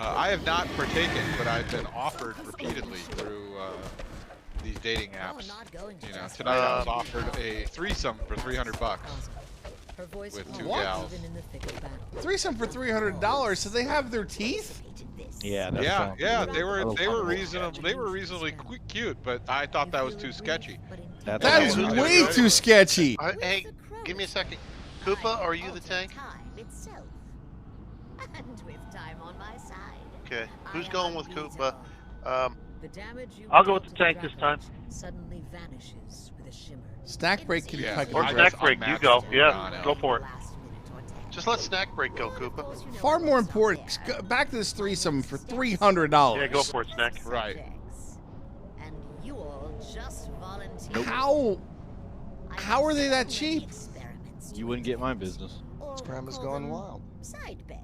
I have not partaken, but I've been offered repeatedly through these dating apps. You know, tonight I was offered a threesome for $300 with two gals. Threesome for $300? So they have their teeth? Yeah, yeah. They were reasonably cute, but I thought that was too sketchy. That is way too sketchy. Hey, give me a second. Koopa, are you the tank? Okay, who's going with Koopa? I'll go with the tank this time. Suddenly vanishes with a shimmer. Snack break can Or snack break, you go. Yeah, go for it. Just let snack break go, Koopa. Far more important. Back to this threesome for $300. Yeah, go for it, snack. Right. And you all just volunteered. How are they that cheap? You wouldn't get my business. Grandma's going wild.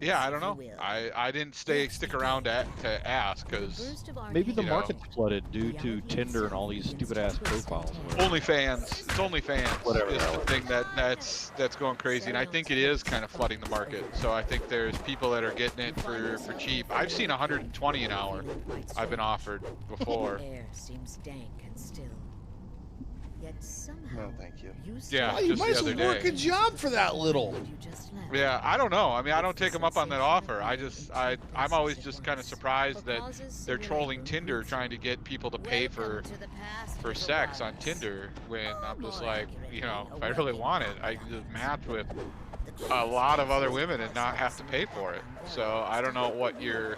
Yeah, I don't know. I didn't stick around to ask because maybe the market's flooded due to Tinder and all these stupid ass profiles. OnlyFans. It's OnlyFans. Whatever. Is the thing that's going crazy, and I think it is kind of flooding the market. So I think there's people that are getting it for cheap. I've seen 120 an hour. I've been offered before. Air seems dank and still. Yet somehow, No, thank you. Yeah, You just might the as other well work day. a job for that little. Yeah, I don't know. I mean, I don't take them up on that offer. I'm always just kind of surprised that they're trolling Tinder, trying to get people to pay for sex on Tinder. When I'm just like, you know, if I really want it, I can just match with a lot of other women and not have to pay for it. So I don't know what your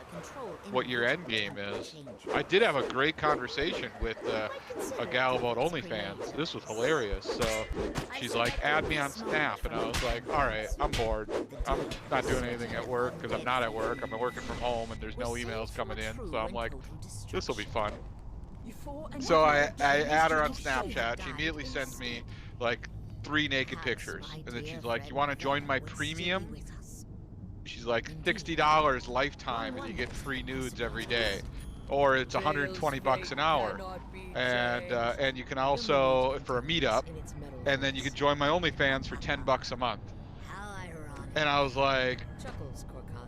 end game is. I did have a great conversation with a gal about OnlyFans. This was hilarious. So she's like, add me on Snap, and I was like, all right, I'm bored. I'm not doing anything at work because I'm not at work. I'm working from home and there's no emails coming in. So I'm like, this will be fun. So I add her on Snapchat. She immediately sends me like 3 naked pictures, and then she's like, you want to join my premium? She's like, $60 lifetime and you get free nudes every day, or it's $120 an hour, and you can also for a meetup, and then you can join my OnlyFans for $10 a month. And I was like,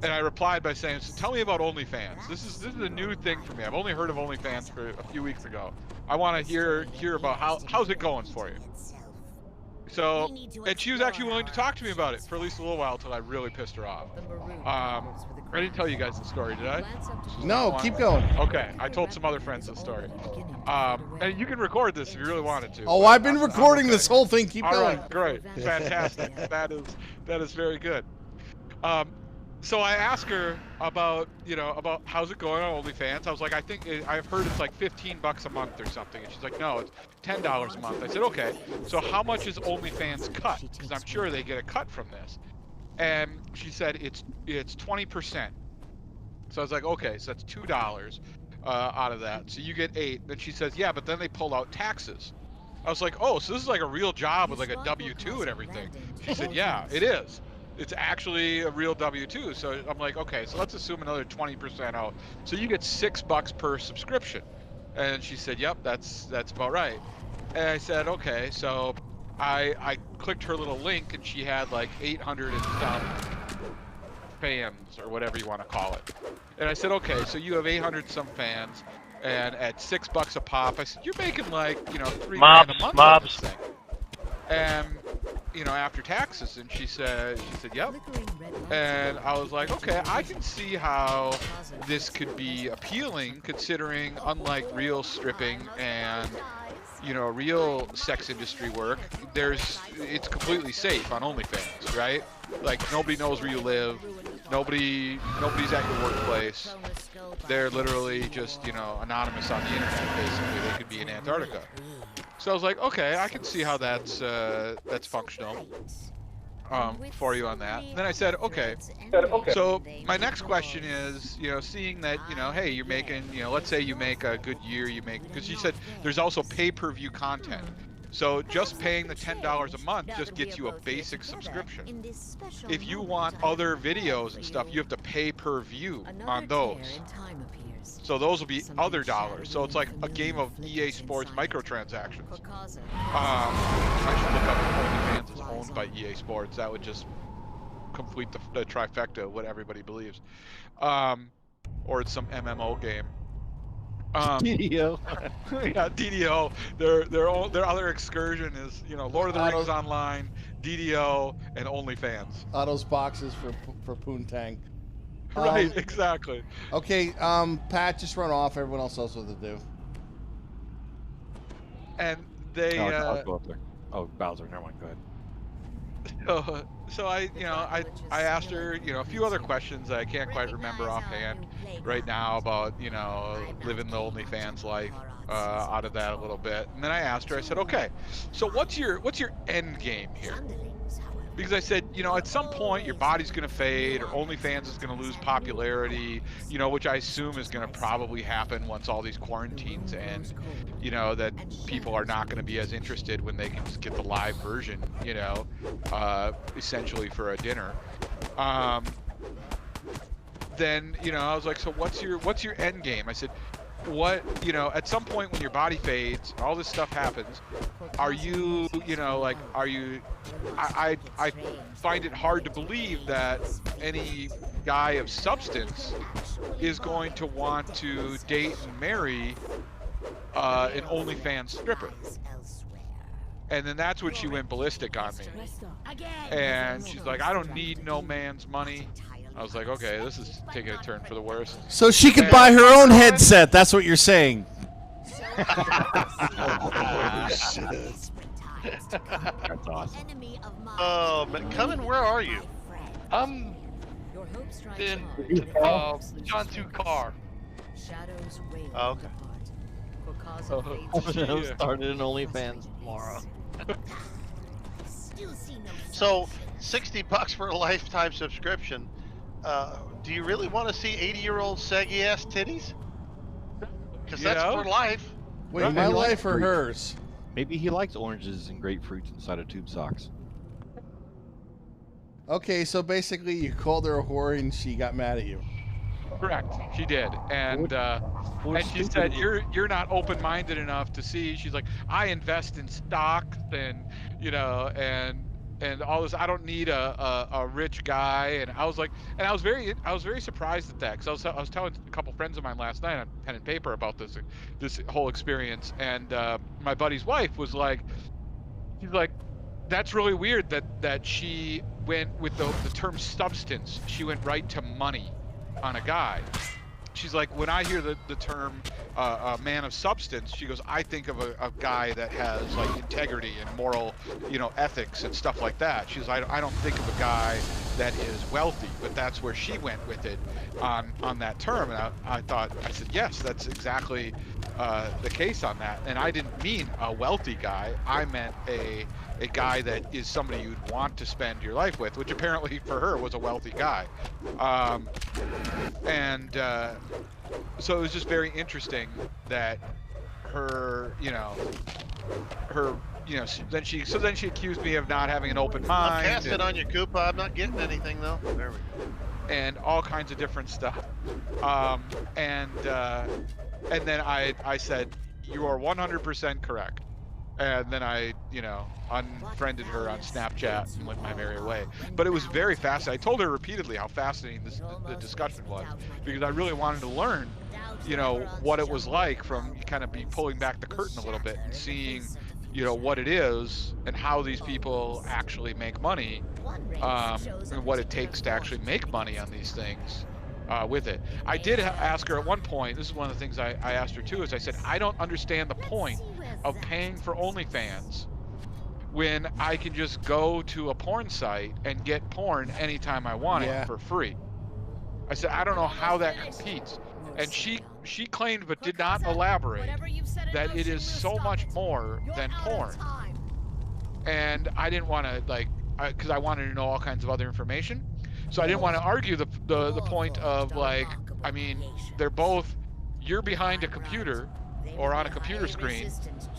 and I replied by saying, so tell me about OnlyFans. This is a new thing for me. I've only heard of OnlyFans for a few weeks ago. I want to hear about how's it going for you. So, and she was actually willing to talk to me about it for at least a little while until I really pissed her off. I didn't tell you guys the story, did I? No, keep going. Okay, I told some other friends the story. And you can record this if you really wanted to. Oh, I've been recording this whole thing. Keep going. All right, great, fantastic. That is very good. So I asked her about how's it going on OnlyFans. I was like, I've heard it's like $15 a month or something, and she's like, no, it's $10 a month. I said, okay, so how much is OnlyFans cut? Because I'm sure they get a cut from this. And she said it's 20%. So I was like, okay, so that's $2 out of that. So you get $8. Then she says, yeah, but then they pull out taxes. I was like, oh, so this is like a real job with like a W-2 and everything. She said, yeah, it is. It's actually a real W-2. So I'm like, okay, so let's assume another 20% out. So you get $6 per subscription. And she said, yep, that's about right. And I said, okay, so I clicked her little link, and she had like 800 and some fans, or whatever you want to call it. And I said, okay, so you have 800 some fans, and at $6 a pop, I said, you're making like, $3 grand a month on this thing. And after taxes, and she said, yep. And I was like, okay, I can see how this could be appealing, considering unlike real stripping and real sex industry work, it's completely safe on OnlyFans, right? Like, nobody knows where you live, nobody's at your workplace. They're literally just anonymous on the internet. Basically, they could be in Antarctica. So I was like, okay, I can see how that's functional for you on that. And then I said, okay. So my next question is, seeing that, hey, you're making, let's say you make a good year, because you said there's also pay-per-view content. So just paying the $10 a month just gets you a basic subscription. If you want other videos and stuff, you have to pay per view on those. So those will be other dollars. So it's like a game of EA Sports microtransactions. I should look up if OnlyFans is owned by EA Sports. That would just complete the trifecta of what everybody believes. or it's some MMO game. DDO. Yeah, DDO. Their other excursion is, you know, Lord of the Rings Online, DDO, and OnlyFans. Otto's boxes for Poontang. Right, exactly. Okay, Pat, just run off. Everyone else knows what to do. And they. I'll go up there. Oh, Bowser. Never mind. Go ahead. So I asked her, you know, a few other questions that I can't quite remember offhand right now about, you know, living the OnlyFans life out of that a little bit. And then I asked her, I said, okay, so what's your end game here? Because I said, you know, at some point your body's going to fade, or OnlyFans is going to lose popularity, you know, which I assume is going to probably happen once all these quarantines end, you know, that people are not going to be as interested when they can just get the live version, you know, essentially for a dinner. Then, you know, I was like, so what's your end game? I said, what, you know, at some point when your body fades, all this stuff happens, are you, you know, like, are you, I find it hard to believe that any guy of substance is going to want to date and marry an OnlyFans stripper. And then that's when she went ballistic on me. And she's like, I don't need no man's money. I was like, okay, this is taking a turn for the worse. So she could buy her own headset. That's what you're saying. Oh, shit. That's awesome. Oh, man. Cummin, where are you? I'm in John 2 car. Oh, okay. I'm starting an OnlyFans tomorrow. So, $60 for a lifetime subscription. Do you really want to see 80-year-old saggy ass titties? Because that's for life. Wait, Right, my he likes life or grapefruit. hers? Maybe he likes oranges and grapefruits inside of tube socks. Okay, so basically you called her a whore and she got mad at you. Correct, she did, and she said you're not open-minded enough to see. She's like, I invest in stocks and, you know, and all this. I don't need a rich guy. And I was like, and I was very surprised at that, because I was telling a couple friends of mine last night on pen and paper about this whole experience, and my buddy's wife was like, she's like, that's really weird that she went with the term substance. She went right to money on a guy. She's like, when I hear the term a man of substance, she goes, I think of a guy that has like integrity and moral, you know, ethics and stuff like that. She's like, I don't think of a guy that is wealthy, but that's where she went with it on that term. And I said, yes, that's exactly the case on that. And I didn't mean a wealthy guy. I meant a guy that is somebody you'd want to spend your life with, which apparently for her was a wealthy guy. So it was just very interesting that then she accused me of not having an open mind. I'm casting on you, Koopa. I'm not getting anything though. There we go. And all kinds of different stuff. And then I said, you are 100% correct. And then I, you know, unfriended her on Snapchat and went my merry way. But it was very fascinating. I told her repeatedly how fascinating the discussion was, because I really wanted to learn, you know, what it was like from kind of pulling back the curtain a little bit and seeing, you know, what it is and how these people actually make money, and what it takes to actually make money on these things. With it. I did ask her at one point, this is one of the things I asked her too, is I said, I don't understand the point of paying for OnlyFans when I can just go to a porn site and get porn anytime I want it for free. I said, I don't know how that competes. And she claimed, but did not elaborate, that it is so much more than porn. And I didn't want to, like, because I wanted to know all kinds of other information. So I didn't want to argue the point of, like, I mean, they're both, you're behind a computer or on a computer screen,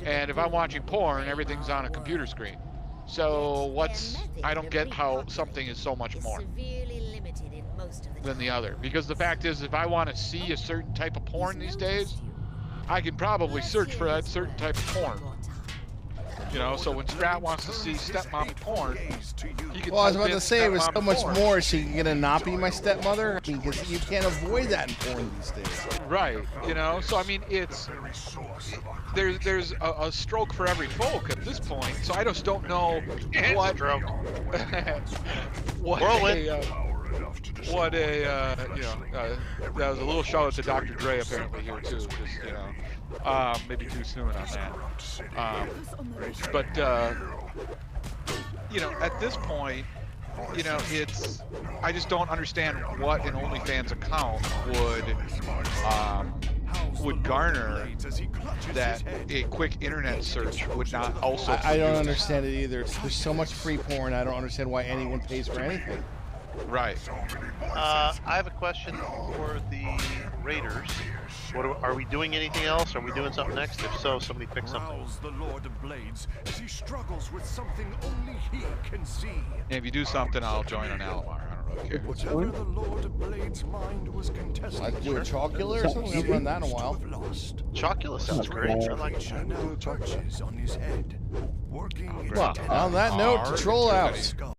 and if I'm watching porn, everything's on a computer screen. So I don't get how something is so much more than the other. Because the fact is, if I want to see a certain type of porn these days, I can probably search for that certain type of porn. You know, so when Strat wants to see stepmommy porn, he can Well, I was type about in to say it was so stepmommy much porn. more. She can get a not be my stepmother. I mean, because you can't avoid that in porn these days. Right, you know, so I mean, there's a stroke for every folk at this point. So I just don't know what Stroke. what that was a little shout out to Dr. Dre apparently here too. Just maybe too soon on that. But at this point, I just don't understand what an OnlyFans account would garner that a quick internet search would not also. I don't understand it either. There's so much free porn. I don't understand why anyone pays for anything. Right. I have a question for the Raiders. Are we doing anything else? Are we doing something next? If so, somebody pick something. The Lord of Blades as he struggles with something only he can see. And if you do something, I'll join on Alomar. I don't really care. Whatever the Lord of Blades' mind was contesting. I'd do a Chocula or something. I haven't run that in a while. Chocula sounds great. I like it. Now touches on his head, working On that note, to troll out.